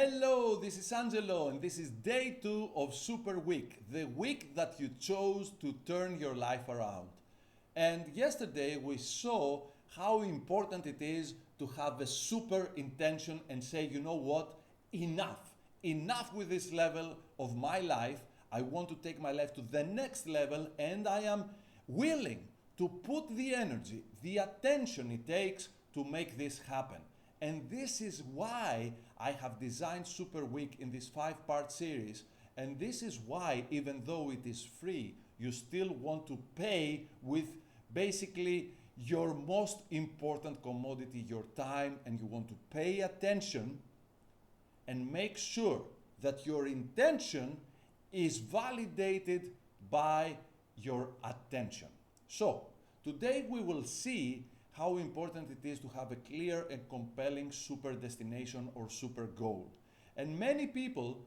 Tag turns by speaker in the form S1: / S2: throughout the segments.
S1: Hello, this is Angelo, and this is day 2 of Super Week, the week that you chose to turn your life around. And yesterday we saw how important it is to have a super intention and say, you know what, enough with this level of my life. I want to take my life to the next level, and I am willing to put the energy, the attention it takes to make this happen. And this is why I have designed Super Week in this 5-part series. And this is why, even though it is free, you still want to pay with basically your most important commodity, your time, and you want to pay attention and make sure that your intention is validated by your attention. So, today we will see how important it is to have a clear and compelling super destination or super goal. And many people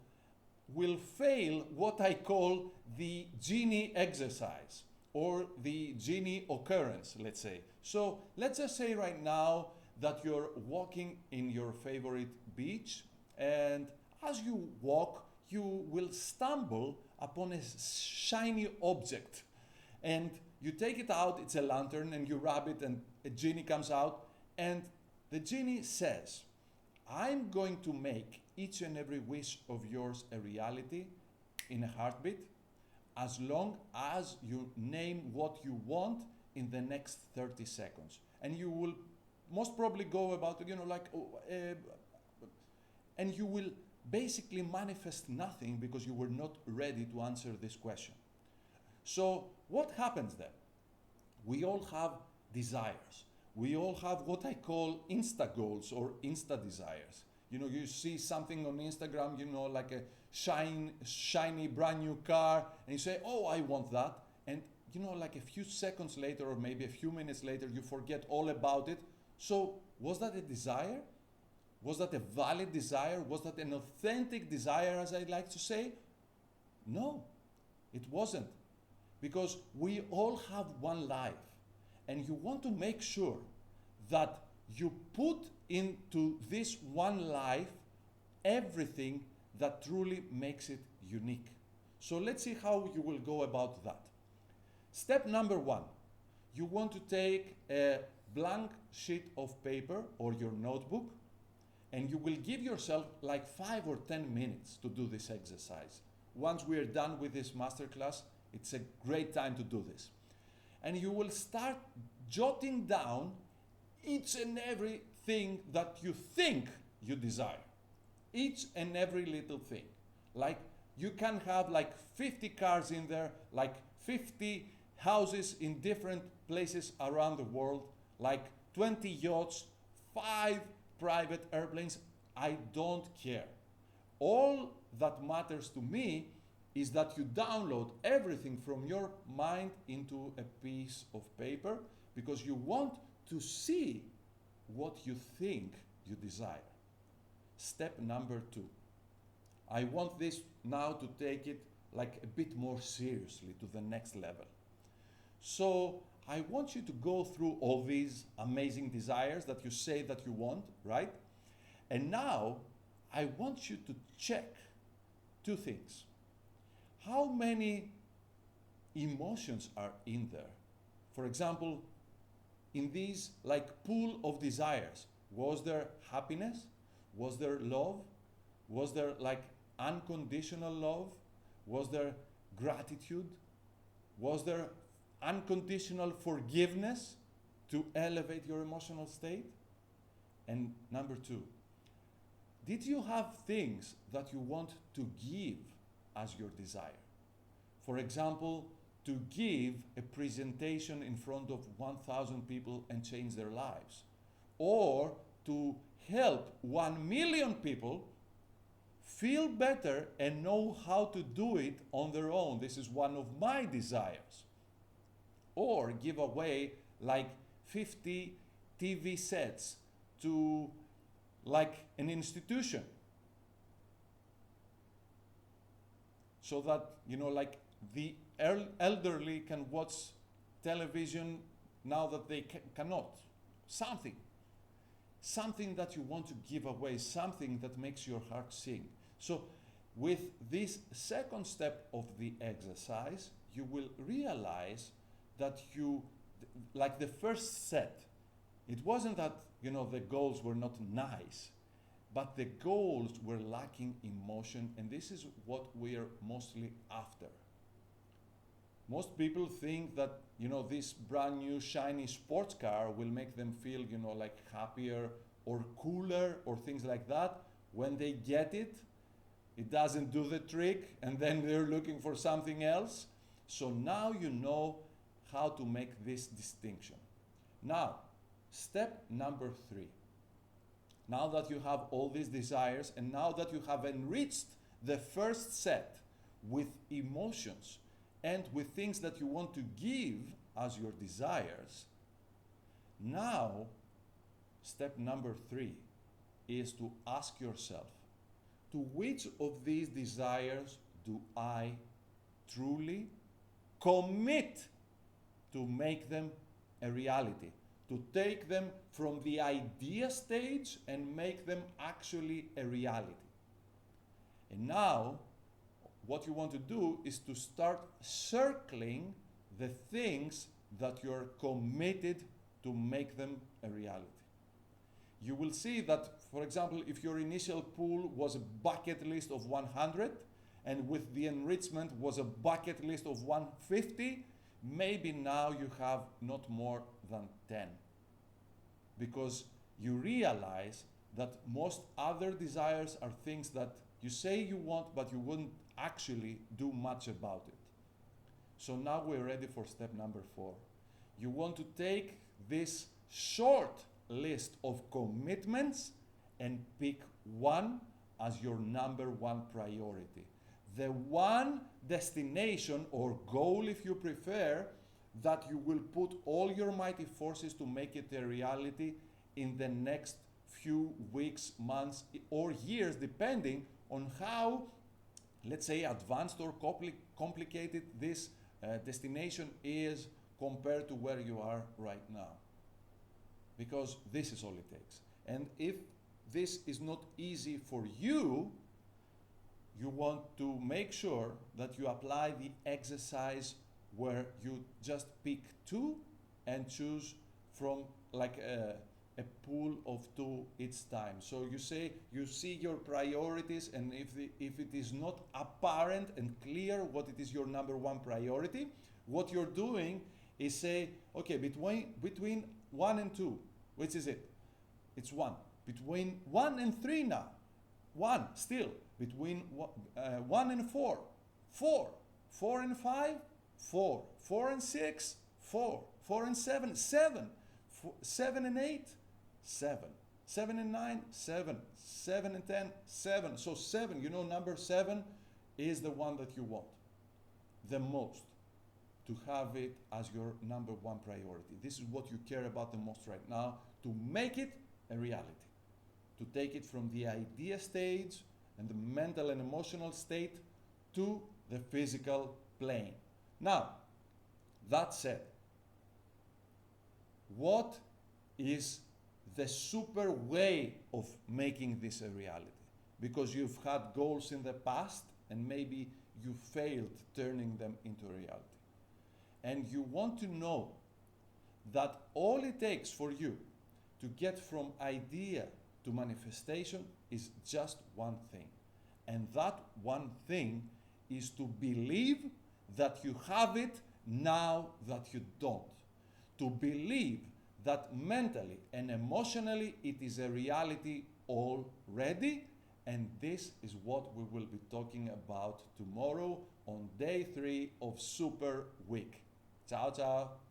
S1: will fail what I call the genie exercise or the genie occurrence, let's say. So let's just say right now that you're walking in your favorite beach, and as you walk, you will stumble upon a shiny object. And you take it out, it's a lantern, and you rub it, and a genie comes out, and the genie says, I'm going to make each and every wish of yours a reality in a heartbeat, as long as you name what you want in the next 30 seconds. And you will most probably go about, and you will basically manifest nothing because you were not ready to answer this question. So what happens then? We all have desires. We all have what I call insta-goals or insta-desires. You know, you see something on Instagram, like a shiny brand new car, and you say, oh, I want that. And like a few seconds later or maybe a few minutes later, you forget all about it. So was that a desire? Was that a valid desire? Was that an authentic desire, as I like to say? No, it wasn't. Because we all have one life, and you want to make sure that you put into this one life everything that truly makes it unique. So let's see how you will go about that. Step number 1, you want to take a blank sheet of paper or your notebook, and you will give yourself like 5 or 10 minutes to do this exercise. Once we are done with this masterclass, it's a great time to do this. And you will start jotting down each and everything that you think you desire. Each and every little thing. Like you can have like 50 cars in there, like 50 houses in different places around the world, like 20 yachts, 5 private airplanes. I don't care. All that matters to me is that you download everything from your mind into a piece of paper because you want to see what you think you desire. Step number 2. I want this now to take it like a bit more seriously to the next level. So I want you to go through all these amazing desires that you say that you want, right? And now I want you to check 2 things. How many emotions are in there? For example, in these like pool of desires, was there happiness? Was there love? Was there like unconditional love? Was there gratitude? Was there unconditional forgiveness to elevate your emotional state? And number 2, did you have things that you want to give as your desire? For example, to give a presentation in front of 1,000 people and change their lives, or to help 1 million people feel better and know how to do it on their own. This is one of my desires. Or give away like 50 TV sets to like an institution, so that like the elderly can watch television now that they cannot. Something. something that you want to give away, something that makes your heart sing. So with this second step of the exercise, you will realize that like the first set, it wasn't that, the goals were not nice, but the goals were lacking emotion, and this is what we are mostly after. Most people think that, this brand new shiny sports car will make them feel, like happier or cooler or things like that. When they get it, it doesn't do the trick, and then they're looking for something else. So now you know how to make this distinction. Now, step number 3. Now that you have all these desires, and now that you have enriched the first set with emotions and with things that you want to give as your desires, now step number 3 is to ask yourself, to which of these desires do I truly commit to make them a reality? To take them from the idea stage and make them actually a reality. And now, what you want to do is to start circling the things that you're committed to make them a reality. You will see that, for example, if your initial pool was a bucket list of 100, and with the enrichment was a bucket list of 150, maybe now you have not more than 10. Because you realize that most other desires are things that you say you want, but you wouldn't actually do much about it. So now we're ready for step number 4. You want to take this short list of commitments and pick one as your number 1 priority. The one destination or goal, if you prefer, that you will put all your mighty forces to make it a reality in the next few weeks, months, or years, depending on how, let's say, advanced or complicated this destination is compared to where you are right now. Because this is all it takes. And if this is not easy for you, you want to make sure that you apply the exercise where you just pick 2 and choose from like a pool of 2 each time. So you say, you see your priorities, and if it is not apparent and clear what it is your number 1 priority, what you're doing is say, okay, between 1 and 2, which is it? It's 1. Between 1 and 3 now, 1 still. Between 1 and 4, 4. 4 and 5, 4. 4 and 6, 4. 4 and 7, 7. 7 and 8, 7. 7 and 9, 7. 7 and 10, 7. So 7, number 7 is the one that you want the most, to have it as your number 1 priority. This is what you care about the most right now, to make it a reality, to take it from the idea stage and the mental and emotional state to the physical plane. Now, that said, what is the super way of making this a reality? Because you've had goals in the past and maybe you failed turning them into a reality. And you want to know that all it takes for you to get from idea to manifestation is just one thing. And that one thing is to believe that you have it now that you don't. To believe that mentally and emotionally it is a reality already. And this is what we will be talking about tomorrow on day 3 of Super Week. Ciao, ciao.